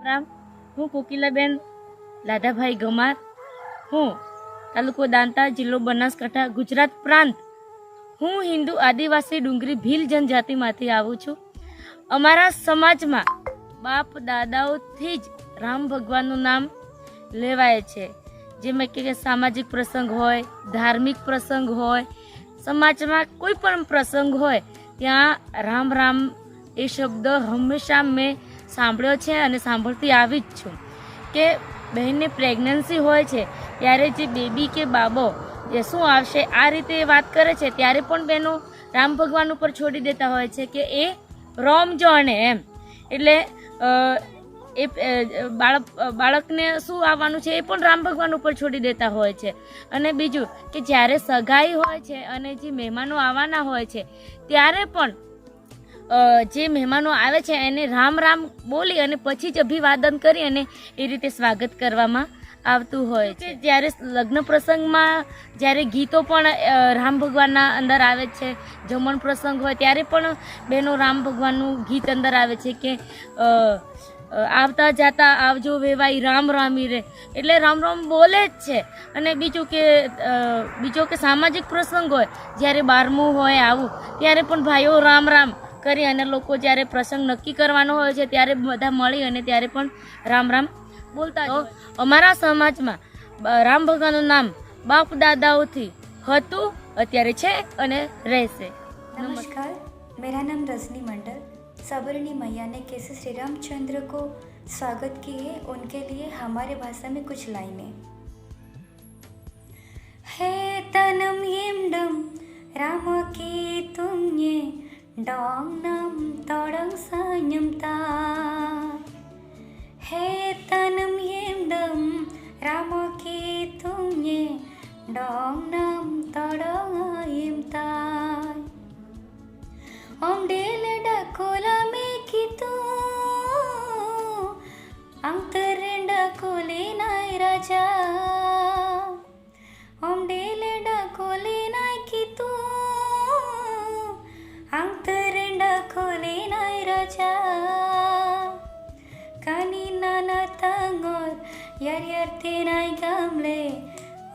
રામ, હું કોકિલાબેન લાધાભાઈ ગમાર, હું તાલુકો દાંતા, જિલ્લો બનાસકાંઠા, ગુજરાત પ્રાંત. હું હિન્દુ આદિવાસી ડુંગરી ભીલ જનજાતિમાંથી આવું છું. અમારા સમાજમાં બાપ દાદાઓથી જ રામ ભગવાનનું નામ લેવાય છે. જેમાં કે સામાજિક પ્રસંગ હોય, ધાર્મિક પ્રસંગ હોય, સમાજમાં કોઈ પણ પ્રસંગ હોય ત્યાં રામ રામ એ શબ્દ હંમેશા મેં સાંભળ્યો છે અને સાંભળતી આવી જ છું. કે બહેનને પ્રેગ્નન્સી હોય છે ત્યારે જે બેબી કે બાબો એ શું આવશે આ રીતે વાત કરે છે ત્યારે પણ બહેનો રામ ભગવાન ઉપર છોડી દેતા હોય છે કે એ રોમ જાણે એમ. એટલે એ બાળકને શું આવવાનું છે એ પણ રામ ભગવાન ઉપર છોડી દેતા હોય છે. અને બીજું કે જ્યારે સગાઈ હોય છે અને જે મહેમાનો આવવાના હોય છે ત્યારે પણ જે મહેમાનો આવે છે એને રામ રામ બોલી અને પછી જ અભિવાદન કરી અને એ રીતે સ્વાગત કરવામાં આવતું હોય છે. જ્યારે લગ્ન પ્રસંગમાં જ્યારે ગીતો પણ રામ ભગવાનના અંદર આવે છે, જમણ પ્રસંગ હોય ત્યારે પણ બહેનો રામ ભગવાનનું ગીત અંદર આવે છે કે આવતા જાતા આવજો વેવાઈ રામ રામી રે, એટલે રામ રામ બોલે જ છે. અને બીજો કે સામાજિક પ્રસંગ હોય જ્યારે 12મું હોય આવું ત્યારે પણ ભાઈઓ રામ રામ કરી અને લોકો જ્યારે પ્રસંગ નક્કી કરવાનો હોય છે ત્યારે બધા મળી અને ત્યારે પણ રામ રામ બોલતા. તો અમારા સમાજમાં રામ ભગવાનનું નામ બાપ દાદાઓથી હતું, અત્યારે છે અને રહેશે. नमस्कार, मेरा नाम रजनी मंडल. सबरनी मैया ने कैसे श्री रामचंद्र को स्वागत की है, उनके लिए हमारे भाषा में कुछ लाइनें. हे तनम येमडम राम की तुमने डोंग नम तोड़ंग सान्यमता. हे तनम येमडम राम की तुमने डोंग नम तोड़ंग आयमता. Om deleda kola mekitu antarenda kolenai raja. Om deleda kolenai kitu antarenda kolenai raja. Kani nana tangor yar yar tenai gamle.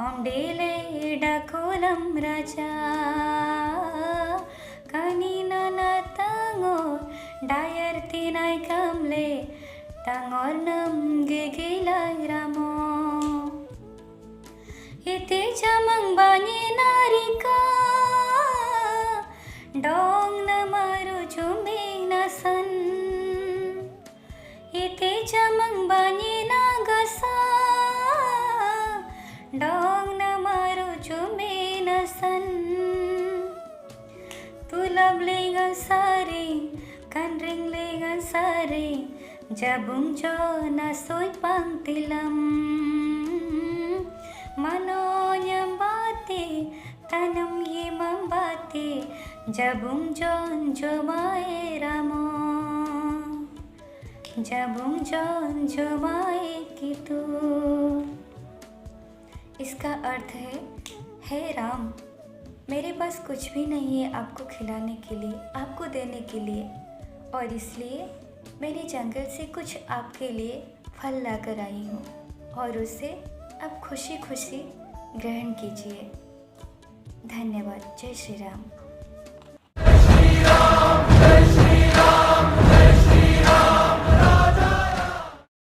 Om deleda kolam raja. Kanina tangor dayar tinai kamle tangor nam gegilai ramo. Ite jamang banye narika dong namaru jumbe nasan. Ite jamang banye nagasa dong namaru jumbe nasan. तुलब लेगा सारे कंड्रिंग लेगा सारे जबुम जो न सोई पंक्तिलम मनोयम बाते तनम ये मंबाते जबुम जो माए रामो जबुम जो माए की तू. इसका अर्थ है राम, मेरे पास कुछ भी नहीं है आपको खिलाने के लिए, आपको देने के लिए, और इसलिए मैंने जंगल से कुछ आपके लिए फल लाकर आई हूँ और उसे आप खुशी खुशी ग्रहण कीजिए. धन्यवाद. जय श्री राम.